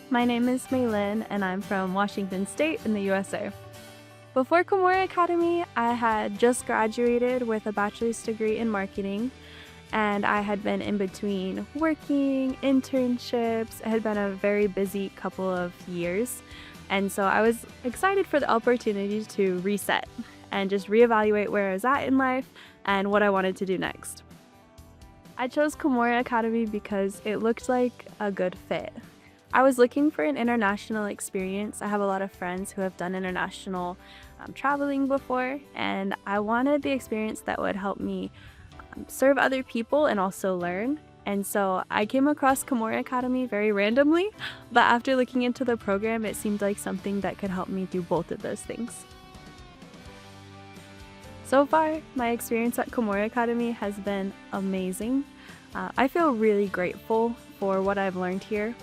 My name is Maelyn, and I'm from Washington State in the USA. Before Cumorah Academy, I had just graduated with a bachelor's degree in marketing, and I had been in between working, internships. It had been a very busy couple of years, and so I was excited for the opportunity to reset and just reevaluate where I was at in life and what I wanted to do next. I chose Cumorah Academy because it looked like a good fit. I was looking for an international experience. I have a lot of friends who have done international traveling before, and I wanted the experience that would help me serve other people and also learn. And so I came across Cumorah Academy very randomly, but after looking into the program, it seemed like something that could help me do both of those things. So far, my experience at Cumorah Academy has been amazing. I feel really grateful for what I've learned here.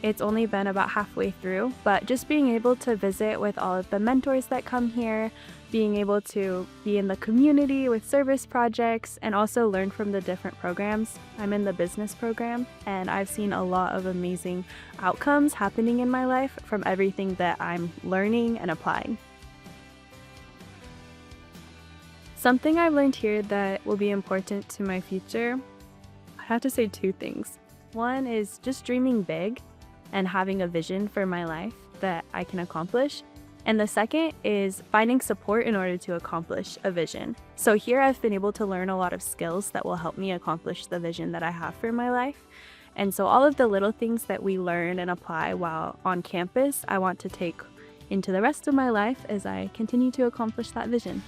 It's only been about halfway through, but just being able to visit with all of the mentors that come here, being able to be in the community with service projects, and also learn from the different programs. I'm in the business program, and I've seen a lot of amazing outcomes happening in my life from everything that I'm learning and applying. Something I've learned here that will be important to my future, I have to say two things. One is just dreaming big and having a vision for my life that I can accomplish. And the second is finding support in order to accomplish a vision. So here I've been able to learn a lot of skills that will help me accomplish the vision that I have for my life. And so all of the little things that we learn and apply while on campus, I want to take into the rest of my life as I continue to accomplish that vision.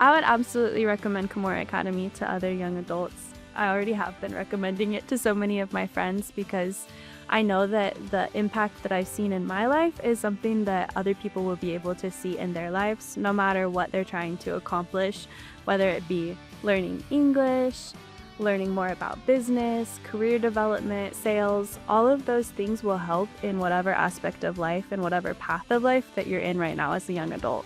I would absolutely recommend Cumorah Academy to other young adults. I already have been recommending it to so many of my friends because I know that the impact that I've seen in my life is something that other people will be able to see in their lives, no matter what they're trying to accomplish, whether it be learning English, learning more about business, career development, sales. All of those things will help in whatever aspect of life and whatever path of life that you're in right now as a young adult.